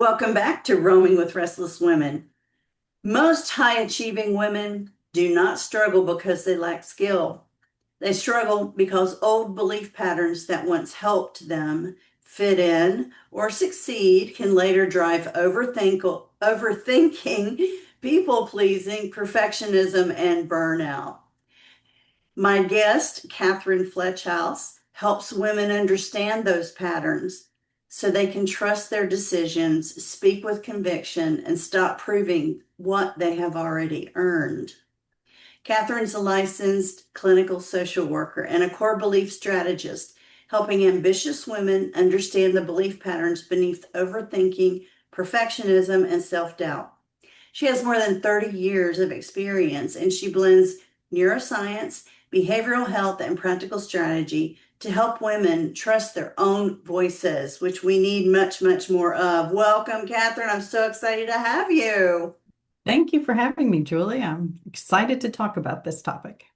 Welcome back to Roaming with Restless Women. Most high achieving women do not struggle because they lack skill. They struggle because old belief patterns that once helped them fit in or succeed can later drive overthinking, people pleasing, perfectionism, and burnout. My guest, Katherine Flechaus, helps women understand those patterns so they can trust their decisions, speak with conviction, and stop proving what they have already earned. Katherine's a licensed clinical social worker and a core belief strategist, helping ambitious women understand the belief patterns beneath overthinking, perfectionism, and self doubt. She has more than 30 years of experience and she blends neuroscience, behavioral health, and practical strategy to help women trust their own voices, which we need much, much more of. Welcome, Katherine. I'm so excited to have you. Thank you for having me, Julie. I'm excited to talk about this topic.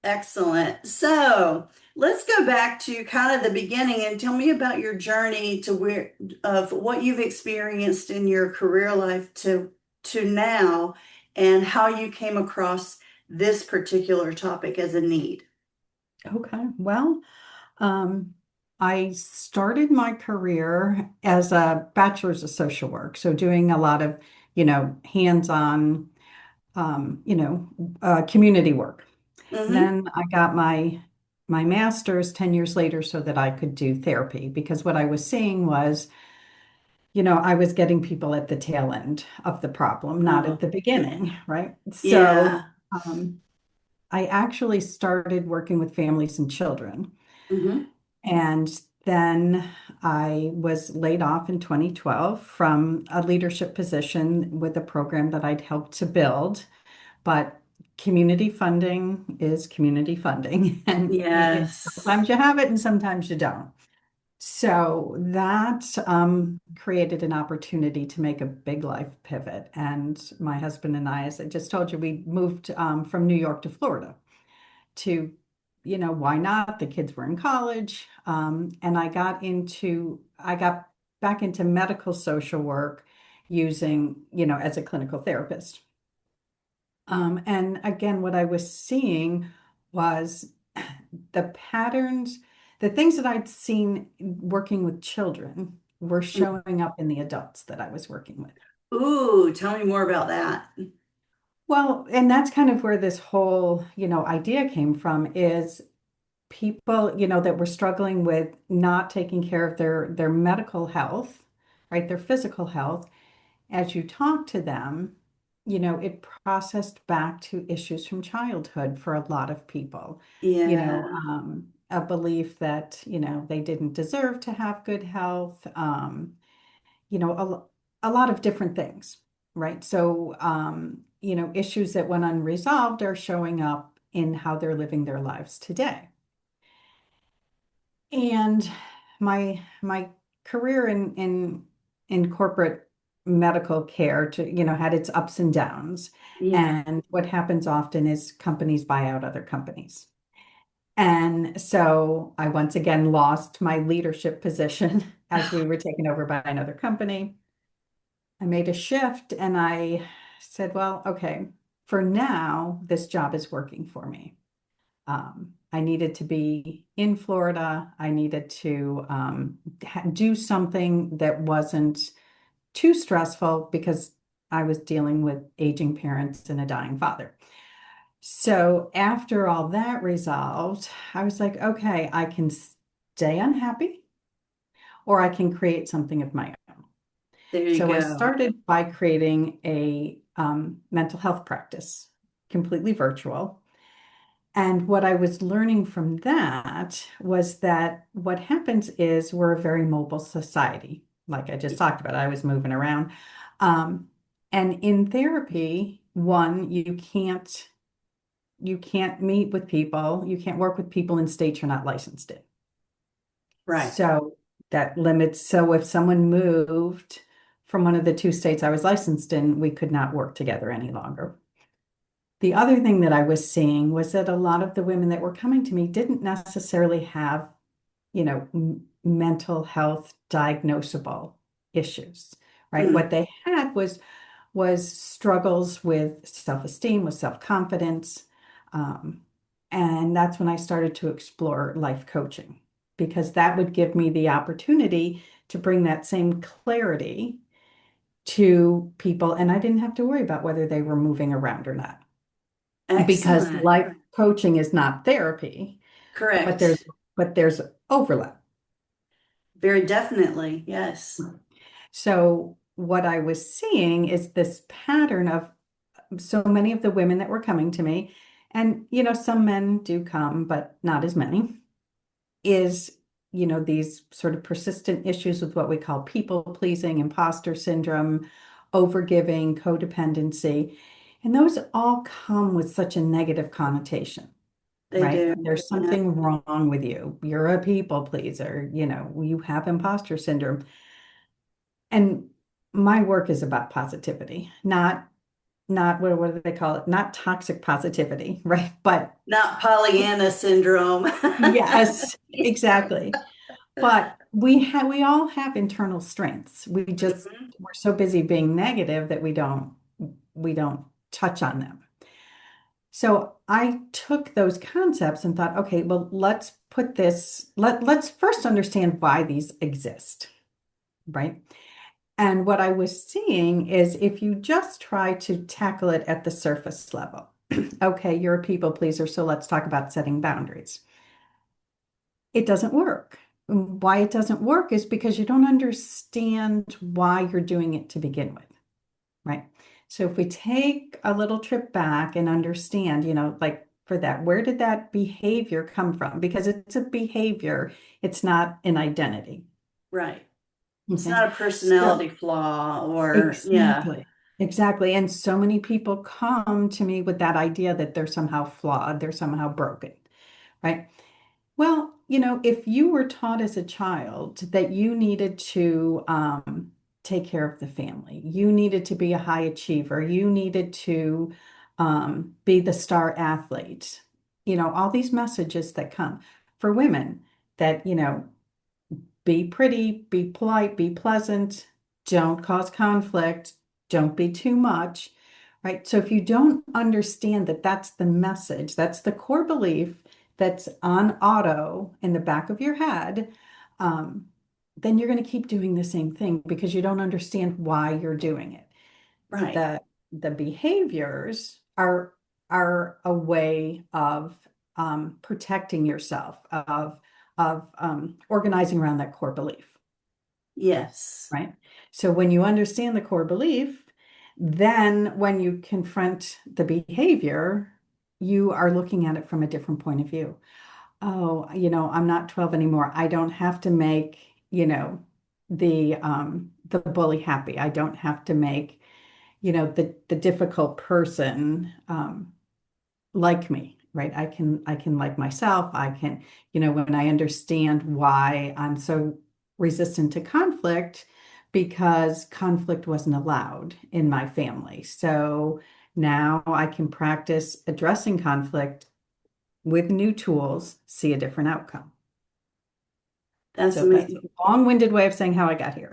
Excellent. So let's go back to kind of the beginning and tell me about your journey to where of what you've experienced in your career life to now and how you came across this particular topic as a need. Okay, well, um, I started my career as a bachelor's of social work, so doing a lot of, hands-on, community work. Mm-hmm. Then I got my master's 10 years later so that I could do therapy because what I was seeing was, I was getting people at the tail end of the problem, not at Oh, the yeah. beginning, right? So, Yeah. um, I actually started working with families and children. Mm-hmm. And then I was laid off in 2012 from a leadership position with a program that I'd helped to build. But community funding is community funding. And Yes. sometimes you have it and sometimes you don't. So that created an opportunity to make a big life pivot. And my husband and I, as I just told you, we moved from New York to Florida to, why not? The kids were in college. And I got back into medical social work using, as a clinical therapist. And again, what I was seeing was the patterns, the things that I'd seen working with children were showing up in the adults that I was working with. Ooh, tell me more about that. Well, and that's kind of where this whole, idea came from is people, that were struggling with not taking care of their medical health, right? Their physical health. As you talk to them, it processed back to issues from childhood for a lot of people. Yeah. A belief that, they didn't deserve to have good health, you know, a lot of different things, right? So, issues that went unresolved are showing up in how they're living their lives today. And my career in corporate medical care had its ups and downs. Yeah. And what happens often is companies buy out other companies. And so I once again lost my leadership position as we were taken over by another company. I made a shift and I said, well, okay, for now, this job is working for me. I needed to be in Florida. I needed to do something that wasn't too stressful because I was dealing with aging parents and a dying father. So after all that resolved, I was like, okay, I can stay unhappy or I can create something of my own. There you So I go. started by creating a mental health practice, completely virtual. And what I was learning from that was that what happens is we're a very mobile society. Like I just talked about, I was moving around. Um, and in therapy, one, you can't meet with people, you can't work with people in states you're not licensed in. Right. So that limits. So if someone moved from one of the two states I was licensed in, we could not work together any longer. The other thing that I was seeing was that a lot of the women that were coming to me didn't necessarily have, mental health diagnosable issues, right? What Mm. they had was struggles with self-esteem, with self-confidence. Um, and that's when I started to explore life coaching because that would give me the opportunity to bring that same clarity to people. And I didn't have to worry about whether they were moving around or not because Excellent. life coaching is not therapy, but there's Correct. but there's overlap. Very definitely. Yes. So what I was seeing is this pattern of so many of the women that were coming to me, and some men do come, but not as many, is these sort of persistent issues with what we call people pleasing, imposter syndrome, overgiving, codependency. And those all come with such a negative connotation, They right? do. There's Yeah. something wrong with you. You're a people pleaser, you have imposter syndrome. And my work is about positivity, not what do they call it? Not toxic positivity, right? But Not Pollyanna syndrome. yes, exactly. But we all have internal strengths. Mhm. We're so busy being negative that we don't touch on them. So I took those concepts and thought, okay, well, let's first understand why these exist, right? And what I was seeing is if you just try to tackle it at the surface level, okay, you're a people pleaser, so let's talk about setting boundaries. It doesn't work. Why it doesn't work is because you don't understand why you're doing it to begin with, right? So if we take a little trip back and understand, like for that, where did that behavior come from? Because it's a behavior, it's not an identity. Right. It's Okay. not a So personality flaw or, yeah, exactly. Exactly. And so many people come to me with that idea that they're somehow flawed, they're somehow broken, right? Well, if you were taught as a child that you needed to take care of the family, you needed to be a high achiever, you needed to be the star athlete, all these messages that come for women that, be pretty, be polite, be pleasant, don't cause conflict, don't be too much, right? So if you don't understand that that's the message, that's the core belief that's on auto in the back of your head, um, then you're going to keep doing the same thing because you don't understand why you're doing it. right. The behaviors are a way of protecting yourself, of organizing around that core belief, Yes. right? So when you understand the core belief, then when you confront the behavior, you are looking at it from a different point of view. Oh, I'm not 12 anymore. I don't have to make, the bully happy. I don't have to make the difficult person like me, right? I can like myself. I can, when I understand why I'm so resistant to conflict, because conflict wasn't allowed in my family. So now I can practice addressing conflict with new tools, see a different outcome. That's So that's amazing. a long-winded way of saying how I got here.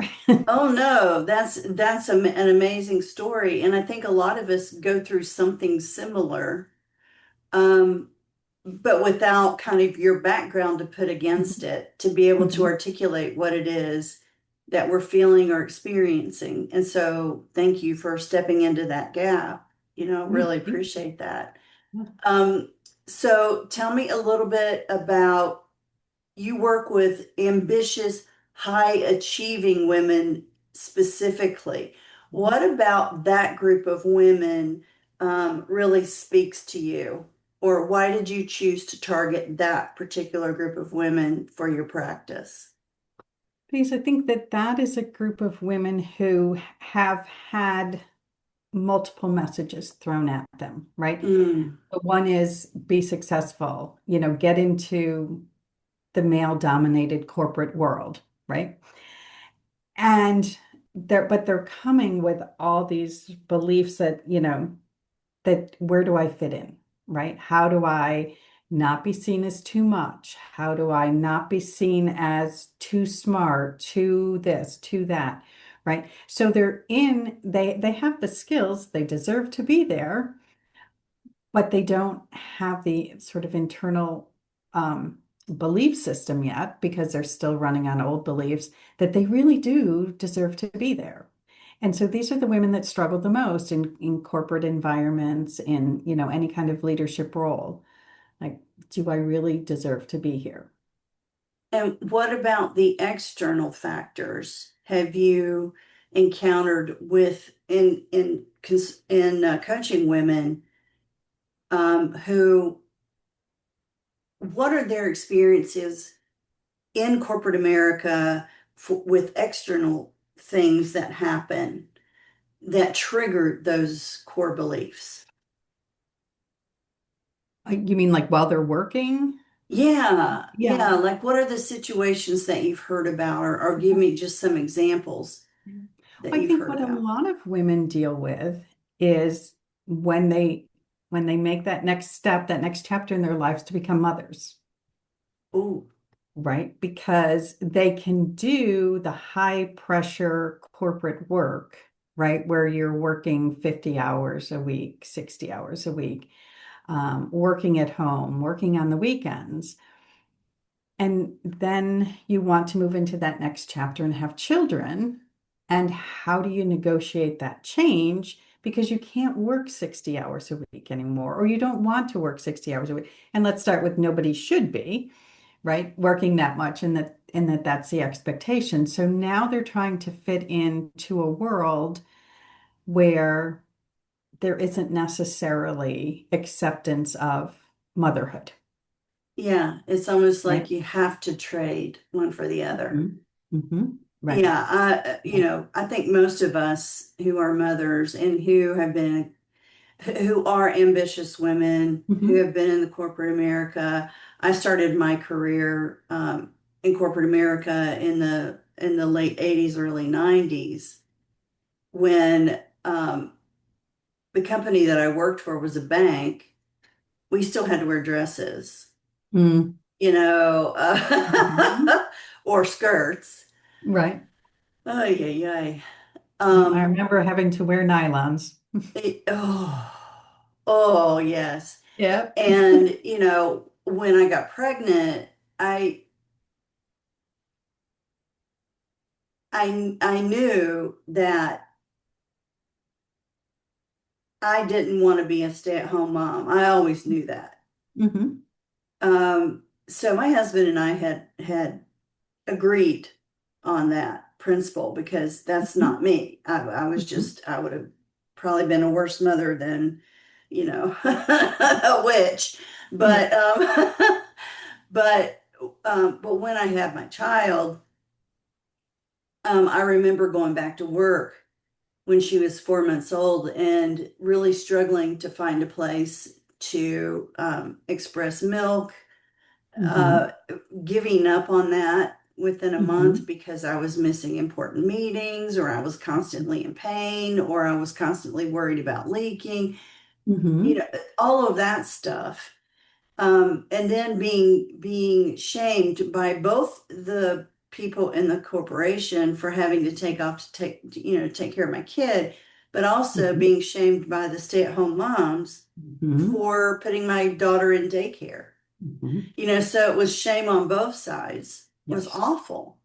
Oh no, an amazing story. And I think a lot of us go through something similar. Um, but without kind of your background to put against it, to be able to Mhm. articulate what it is that we're feeling or experiencing. And so thank you for stepping into that gap. Yeah, Really thank appreciate that. you. Um, so tell me a little bit about you work with ambitious, high achieving women specifically. Yeah. What about that group of women really speaks to you? Or why did you choose to target that particular group of women for your practice? Because I think that that is a group of women who have had multiple messages thrown at them, right? Mm, The one is be successful, get into the male-dominated corporate world, right? And they're coming with all these beliefs that, that where do I fit in, right? How do I not be seen as too much? How do I not be seen as too smart, too this, too that, right? So they have the skills, they deserve to be there, but they don't have the sort of internal belief system yet because they're still running on old beliefs that they really do deserve to be there. And so these are the women that struggle the most in corporate environments, in, any kind of leadership role. Like, do I really deserve to be here? And what about the external factors? Have you encountered with in coaching women who what are their experiences in corporate America with external things that happen that trigger those core beliefs? You mean like while they're working? Yeah, Yeah. yeah. Like, what are the situations that you've heard about, or give me just some examples that I you've think heard what a about? lot of women deal with is when they make that next step, that next chapter in their lives to become mothers, Oh, right? Because they can do the high pressure corporate work, right? Where you're working 50 hours a week, 60 hours a week, working at home, working on the weekends. And then you want to move into that next chapter and have children. And how do you negotiate that change? Because you can't work 60 hours a week anymore, or you don't want to work 60 hours a week. And let's start with nobody should be, right? Working that much, and that's the expectation. So now they're trying to fit into a world where there isn't necessarily acceptance of motherhood, yeah. It's almost like right? you have to trade one for the other. Mhm. Right. Yeah, I think most of us who are mothers and who are ambitious women who Hmm. have been in the corporate America. I started my career in corporate America in the late 80s, early 90s, when the company that I worked for was a bank. We still had to wear dresses, Mm. you know, Mhm. or skirts. Right. Oh, yeah, yeah. Yep, I Um, remember having to wear nylons. oh, yes. Yep. And, when I got pregnant, I knew that I didn't want to be a stay-at-home mom. I always knew that. Hmm. So my husband and I had agreed on that principle because that's not Hmm. me. I would have probably been a worse mother than, a witch. Yeah. But but but when I had my child, I remember going back to work when she was 4 months old and really struggling to find a place to express milk, Hmm. uh, giving up on that within a month Hmm. because I was missing important meetings, or I was constantly in pain, or I was constantly worried about leaking, you Hmm. know, all of that stuff. And then being shamed by both the people in the corporation for having to take off to take care of my kid, but also Hmm. being shamed by the stay-at-home moms Hmm. for putting my daughter in daycare. Hmm. So it was shame on both sides. It was Yes. awful.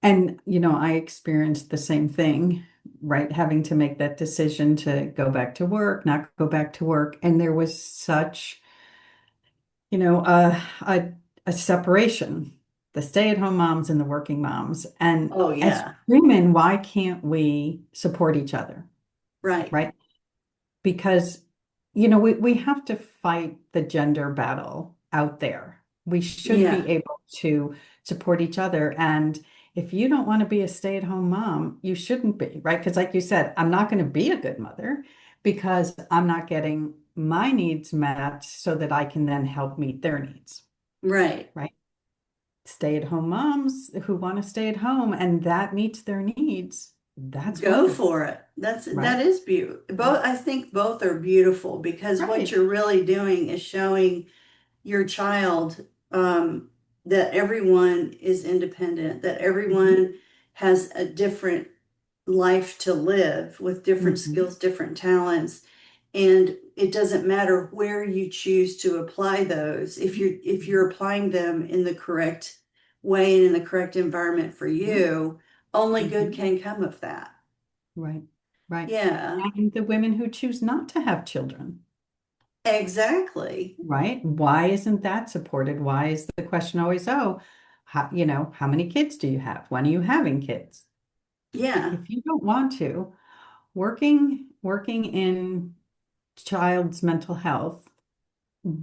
And, I experienced the same thing, right? Having to make that decision to go back to work, not go back to work. And there was such, you know, a, a, a separation, the stay-at-home moms and the working moms. And Oh as yeah, women, why can't we support each other, right. right? Because, we have to fight the gender battle out there. We should be Yeah, able to support each other. And if you don't want to be a stay-at-home mom, you shouldn't be, right? Because like you said, I'm not going to be a good mother because I'm not getting my needs met so that I can then help meet their needs, right. right? Stay-at-home moms who want to stay at home and that meets their needs, that's Go wonderful, for it. That right? is beautiful. Right. I think both are beautiful because what Right. you're really doing is showing your child that everyone is independent, that Mhm. everyone has a different life to live with different Hmm. skills, different talents. And it doesn't matter where you choose to apply those. If you're applying them in the correct way and in the correct environment for you, only good Hmm. can come of that. Right, right. Yeah, And the women who choose not to have children, exactly. right? Why isn't that supported? Why is the question always, oh, how many kids do you have? When are you having kids? Yeah, If you don't want to, working in child's mental health,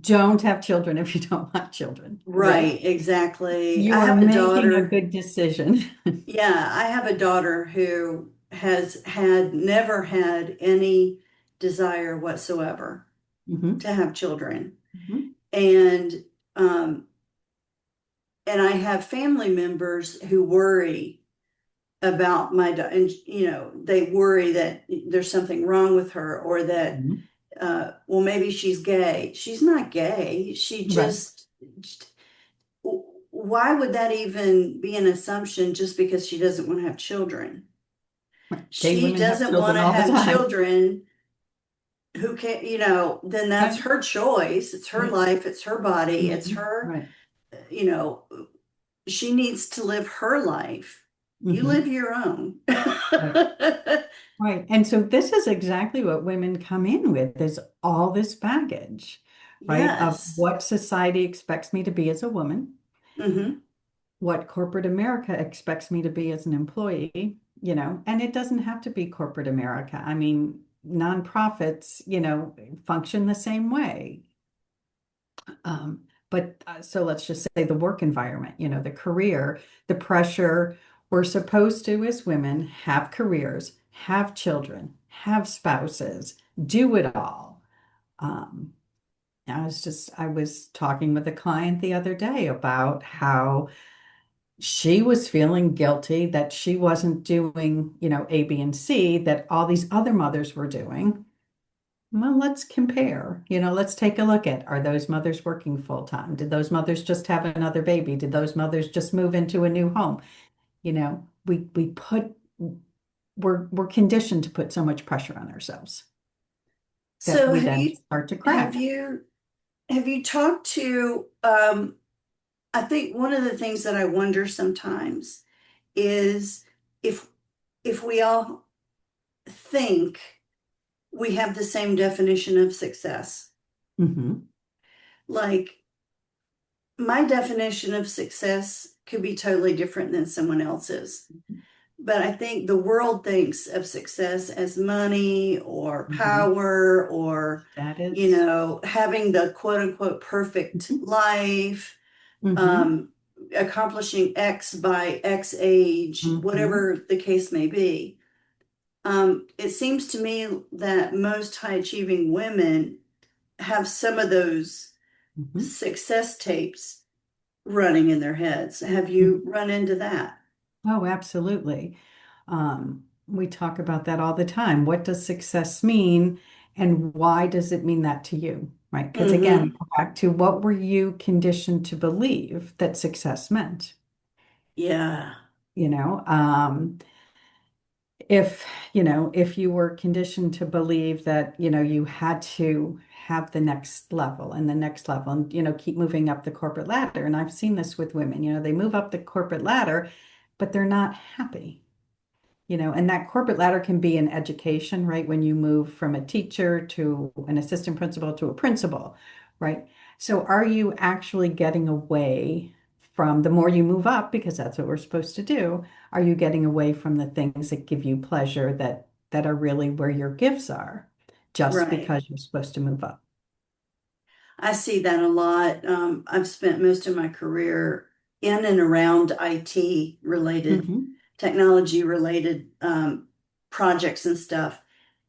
don't have children if you don't want children, right? right, exactly. You I are have a making a daughter. good decision. Yeah, I have a daughter who has had never had any desire whatsoever Hmm. to have children. Hmm. And um and I have family members who worry about and they worry that there's something wrong with her, or that Hmm. well, maybe she's gay. She's not gay. Right. Why would that even be an assumption just because she doesn't want to have children? Right. Gay She women have doesn't want children to all the have time. children. Who can, then that's Right. her choice. It's her Right. life. It's her body. It's Hmm. her, Right. you know, she needs to live her life. You live Hmm. your own. Right. Right. And so this is exactly what women come in with is all this baggage, right? Of Yes. what society expects me to be as a woman, Hmm. what corporate America expects me to be as an employee, and it doesn't have to be corporate America. I mean, nonprofits, function the same way. But so let's just say the work environment, the career, the pressure. We're supposed to, as women, have careers, have children, have spouses, do it all. Um, I was talking with a client the other day about how she was feeling guilty that she wasn't doing, A, B, and C that all these other mothers were doing. Well, let's compare. Let's take a look at, are those mothers working full time? Did those mothers just have another baby? Did those mothers just move into a new home? We put we're conditioned to put so much pressure on ourselves that So we then start to have crack. you have you talked to I think one of the things that I wonder sometimes is if we all think we have the same definition of success. Hmm. Like, my definition of success could be totally different than someone else's. But I think the world thinks of success as money or Hmm. power, or, That is. having the quote unquote perfect Hmm. life, Hmm. um, accomplishing X by X age, Hmm. whatever the case may be. It seems to me that most high achieving women have some of those Hmm. success tapes running in their heads. Have you Hmm. run into that? Oh, absolutely. We talk about that all the time. What does success mean, and why does it mean that to you? Right? Because again, we Mm-hmm. go back to what were you conditioned to believe that success meant? Yeah. You know, um, if you were conditioned to believe that, you had to have the next level and the next level and, keep moving up the corporate ladder. And I've seen this with women, they move up the corporate ladder, but they're not happy. And that corporate ladder can be in education, right? When you move from a teacher to an assistant principal to a principal, right? So are you actually getting away from the more you move up, because that's what we're supposed to do, are you getting away from the things that give you pleasure that are really where your gifts are, just Right. because you're supposed to move up? I see that a lot. I've spent most of my career in and around IT related, Hmm. technology related projects and stuff.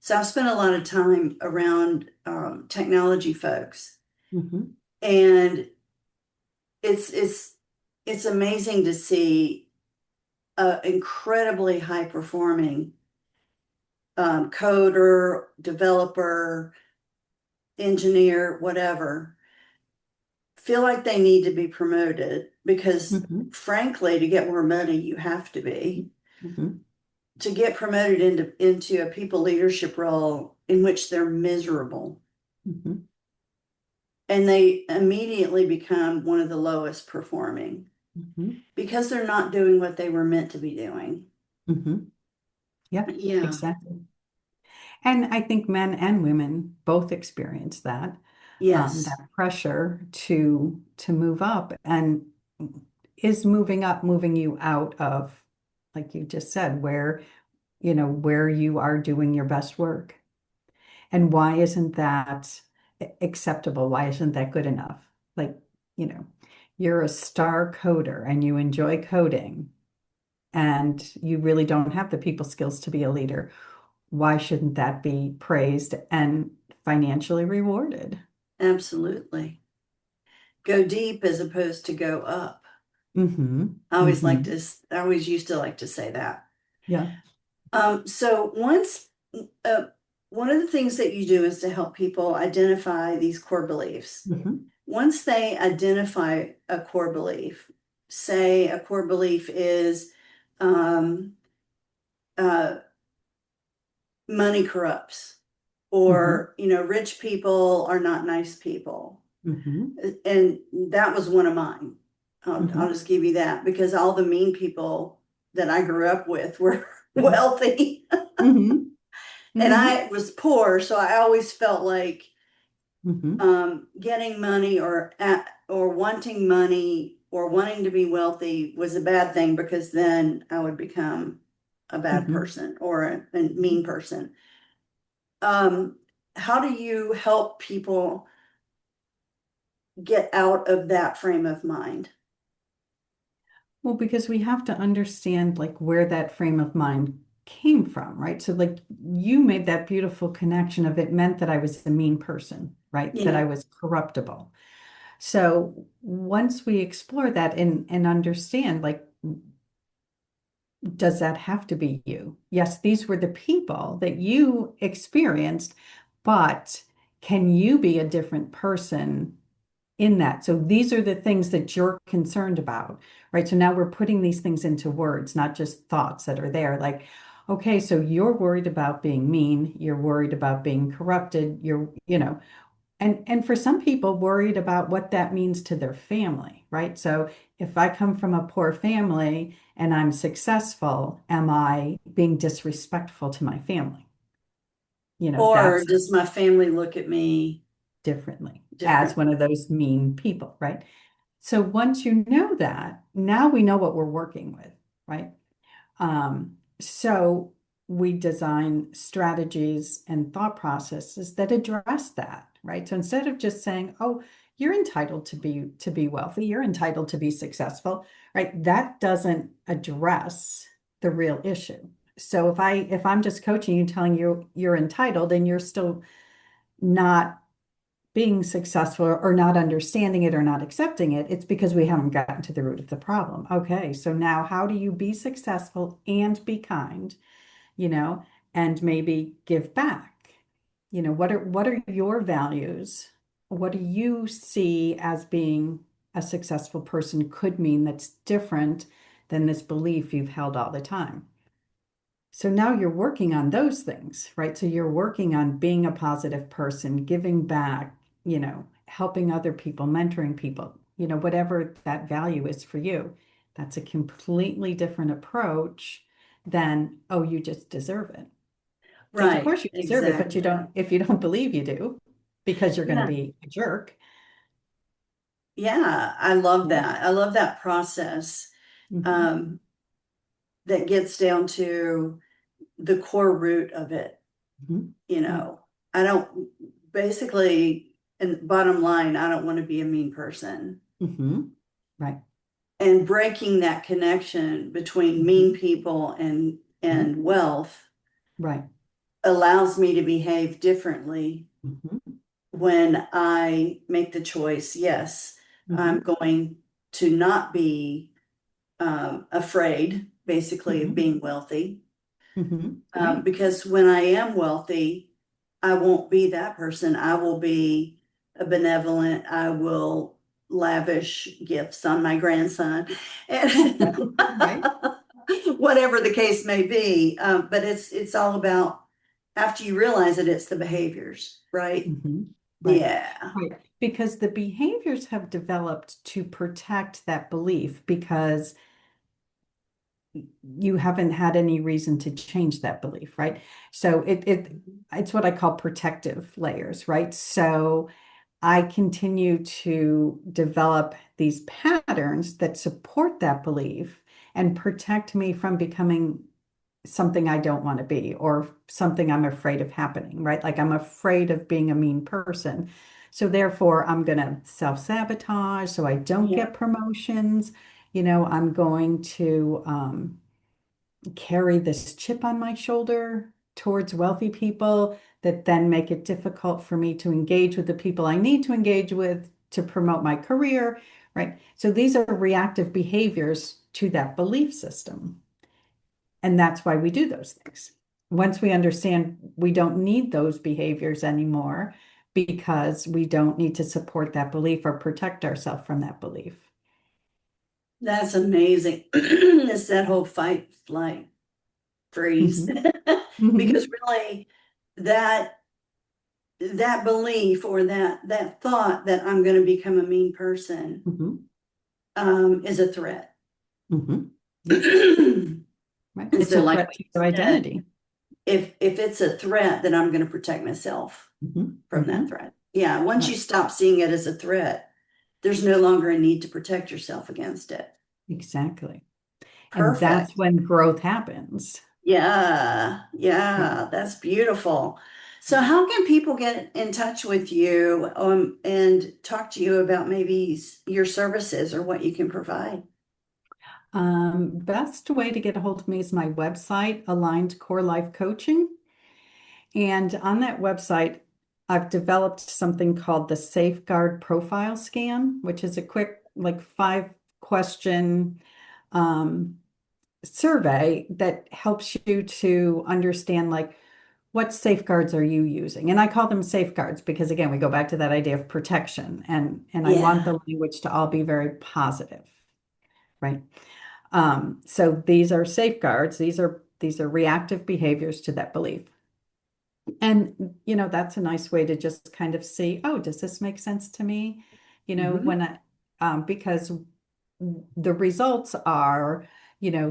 So I've spent a lot of time around technology folks, Hmm. and it's it's it's amazing to see an incredibly high performing coder, developer, engineer, whatever, feel like they need to be promoted because, Hmm. frankly, to get more money, you have to be. Mhm. to get promoted into a people leadership role in which they're miserable Mhm. and they immediately become one of the lowest performing Mhm. because they're not doing what they were meant to be doing. Mhm. Yeah, Yeah. exactly. And I think men and women both experience that, Yes. that pressure to move up. And is moving up moving you out of, like you just said, where, where you are doing your best work? And why isn't that acceptable? Why isn't that good enough? Like, you know, you're a star coder and you enjoy coding and you really don't have the people skills to be a leader. Why shouldn't that be praised and financially rewarded? Absolutely. Go deep as opposed to go up. Mm-hmm. I always like Mm-hmm. to, I always used to like to say that. Yeah. So uh, one of the things that you do is to help people identify these core beliefs. Mm-hmm. Once they identify a core belief, say a core belief is um, uh, money corrupts, Mm-hmm. or rich people are not nice people, Mm-hmm. and that was one of mine. I'll Mm-hmm. just give you that because all the mean people that I grew up with were Mm-hmm. wealthy. Mm-hmm. And Mm-hmm. I was poor, so I always felt like Mm-hmm. getting money or wanting money or wanting to be wealthy was a bad thing because then I would become a bad Mm-hmm. person or a Mm-hmm. mean person. Um, how do you help people get out of that frame of mind? Well, because we have to understand like where that frame of mind came from, right? So like you made that beautiful connection of it meant that I was a mean person, right? That Yeah, I was corruptible. So once we explore that and understand like does that have to be you? Yes, these were the people that you experienced, but can you be a different person in that? So these are the things that you're concerned about, right? So now we're putting these things into words, not just thoughts that are there. Like, okay, so you're worried about being mean, you're worried about being corrupted, and for some people worried about what that means to their family, right? So if I come from a poor family and I'm successful, am I being disrespectful to my family? or That's does my family look at me differently as different? one of those mean people, right? So once you know that, now we know what we're working with, right? So we design strategies and thought processes that address that, right? So instead of just saying, "Oh, you're entitled to be wealthy, you're entitled to be successful," right? That doesn't address the real issue. So if I'm just coaching you, telling you you're entitled, and you're still not being successful or not understanding it or not accepting it, it's because we haven't gotten to the root of the problem. Okay, so now how do you be successful and be kind, you know, and maybe give back? What are your values? What do you see as being a successful person could mean that's different than this belief you've held all the time? So now you're working on those things, right? So you're working on being a positive person, giving back, helping other people, mentoring people, whatever that value is for you. That's a completely different approach than, oh, you just deserve it. Because of Right, course you deserve it, but you exactly. don't, if you don't believe you do, because you're going to Yeah, be a jerk. yeah, I love Yeah. that. I love that process Hmm. um, that gets down to the core root of it. Hmm. You Right. know, I don't basically, and bottom line, I don't want to be a mean person. Hmm. Right. And breaking that connection between mean Hmm. people Hmm. and wealth Right. allows me to behave differently Hmm. when I make the choice. Yes, I'm Hmm. going to not be afraid, basically, of Hmm. being wealthy. Hmm. Right. Because when I am wealthy, I won't be that person. I will be a benevolent. I will lavish gifts on my grandson. And Right. whatever the case may be. But it's all about after you realize it, it's the behaviors, right? Mhm. Right. Yeah. Right. Because the behaviors have developed to protect that belief because you haven't had any reason to change that belief, right? So it's what I call protective layers, right? So I continue to develop these patterns that support that belief and protect me from becoming something I don't want to be or something I'm afraid of happening, right? Like I'm afraid of being a mean person. So therefore, I'm going to self-sabotage so I don't Yeah. get promotions. I'm going to carry this chip on my shoulder towards wealthy people that then make it difficult for me to engage with the people I need to engage with to promote my career, right? So these are reactive behaviors to that belief system. And that's why we do those things. Once we understand we don't need those behaviors anymore because we don't need to support that belief or protect ourselves from that belief. That's amazing. It's that whole fight, flight, freeze. Hmm. Hmm. Because really that that belief or that thought that I'm going to become a mean person Hmm. is a threat. Hmm. Yeah, And right. It's so a like threat what to you your said, identity. if it's a threat, then I'm going to protect myself Hmm. from that Hmm. threat. Yeah, once you Right. stop seeing it as a threat, there's no longer a need to protect yourself against it. Exactly. And that's Perfect. when growth happens. Yeah, Right. yeah, that's beautiful. So, Right. how can people get in touch with you and talk to you about maybe your services or what you can provide? Best way to get a hold of me is my website, Aligned Core Life Coaching. And on that website, I've developed something called the Safeguard Profile Scan, which is a quick, like 5 question survey that helps you to understand, like, what safeguards are you using? And I call them safeguards because, again, we go back to that idea of protection, and I want Yeah. the language to all be very positive, right? So these are safeguards. These are reactive behaviors to that belief. And, that's a nice way to just kind of see, oh, does this make sense to me? Hmm. Because the results are,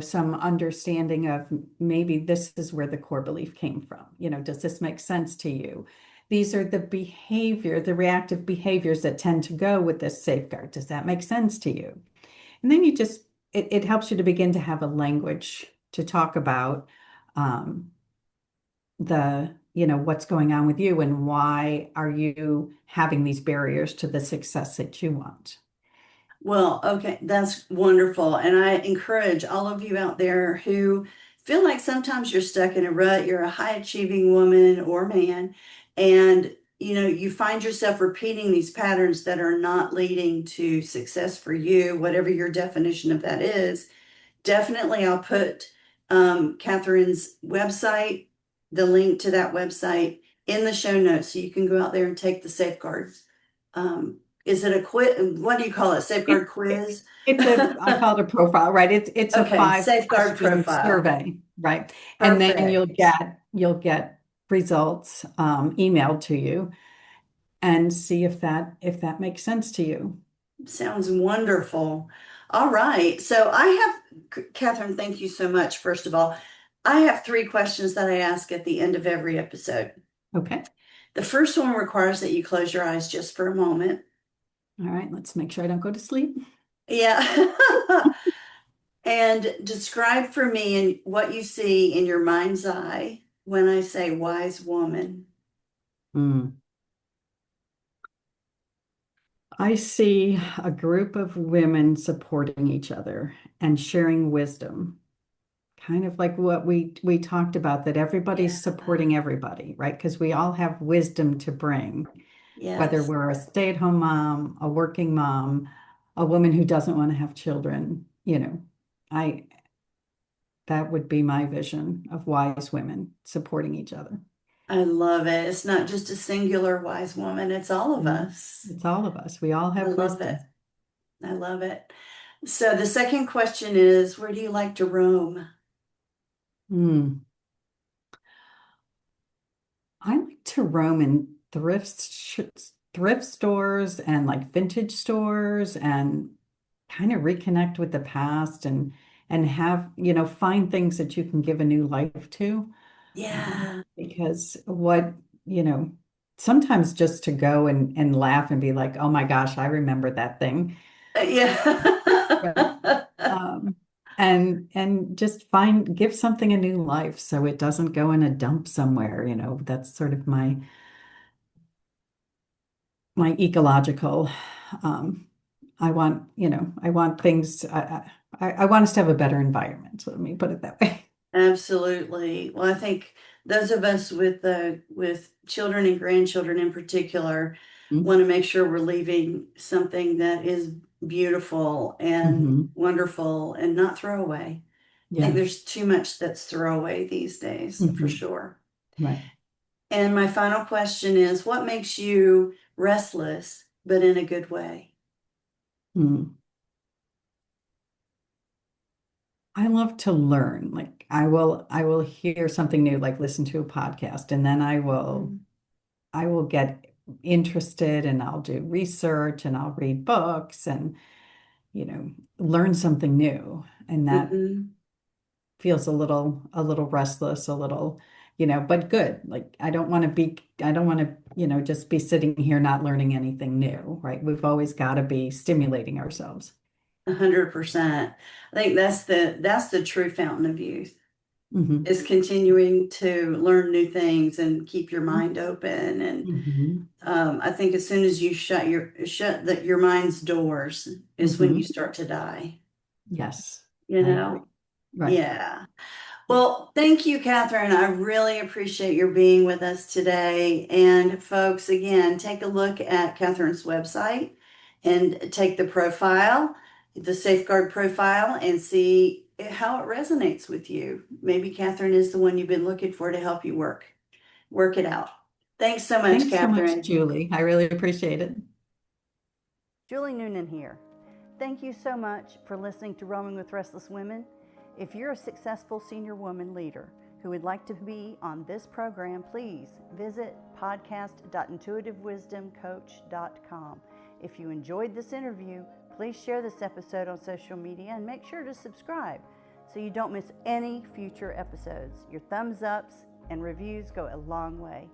some understanding of maybe this is where the core belief came from. Does this make sense to you? These are the reactive behaviors that tend to go with this safeguard. Does that make sense to you? And then it helps you to begin to have a language to talk about um, what's going on with you and why are you having these barriers to the success that you want. Well, okay, that's wonderful. And I encourage all of you out there who feel like sometimes you're stuck in a rut, you're a high achieving woman or man, and you find yourself repeating these patterns that are not leading to success for you, whatever your definition of that is. Definitely, I'll put Catherine's website, the link to that website in the show notes so you can go out there and take the safeguards. Is it a quiz? What do you call it? It, Safeguard it, quiz? I call it a profile, right? It's a Okay, five safeguard question profile. survey, right? And then you'll Perfect. get results emailed to you and see if that makes sense to you. Sounds wonderful. All right. So Catherine, thank you so much. First of all, I have three questions that I ask at the end of every episode. Okay. The first one requires that you close your eyes just for a moment. All right. Let's make sure I don't go to sleep. Yeah. And describe for me and what you see in your mind's eye when I say wise woman. Hmm. I see a group of women supporting each other and sharing wisdom, kind of like what we talked about, that Yeah. everybody's supporting everybody, right? Because we all have wisdom to bring, whether Yes. we're a stay-at-home mom, a working mom, a woman who doesn't want to have children, I that would be my vision of wise women supporting each other. I love it. It's not just a singular wise woman, it's all of Mhm. us. It's all of us. We all I have love it. wisdom. I love it. So the second question is, where do you like to roam? Mm. I like to roam in thrift stores and like vintage stores and kind of reconnect with the past and have, find things that you can give a new life to. Yeah. Because you know, sometimes just to go and laugh and be like, oh my gosh, I remember that thing. Right. Yeah. Um, and just give something a new life so it doesn't go in a dump somewhere. That's sort of my ecological. Um, I want things. I want us to have a better environment. So let me put it that way. Absolutely. Well, I think those of us with children and grandchildren in particular want to make sure we're leaving something that is beautiful and Mm-hmm. wonderful and not throwaway. I think Yeah. there's too much that's throwaway these days, for Hmm. sure. Right. And my final question is, what makes you restless, but in a good way? Mm. I love to learn. Like I will hear something new, like listen to a podcast, and then I will get interested and I'll do research and I'll read books and, learn something new. And that Mm-hmm. feels a little restless, a little, but good. Like I don't want to, just be sitting here not learning anything new, right? We've always got to be stimulating ourselves. 100%. I think that's the true fountain of youth, Hmm. is continuing to learn new things and keep your mind open. And Hmm. I think as soon as you shut your mind's doors is when you Hmm. start to die. Yes, You I agree. know? Right. Yeah. Well, thank you, Catherine. I really appreciate your being with us today. And folks, again, take a look at Catherine's website and take the safeguard profile, and see how it resonates with you. Maybe Catherine is the one you've been looking for to help you work it out. Thanks so much, Thanks so much, Catherine. Julie. I really appreciate it. Julie Noonan here. Thank you so much for listening to Roaming with Restless Women. If you're a successful senior woman leader who would like to be on this program, please visit podcast.intuitivewisdomcoach.com. If you enjoyed this interview, please share this episode on social media and make sure to subscribe so you don't miss any future episodes. Your thumbs ups and reviews go a long way.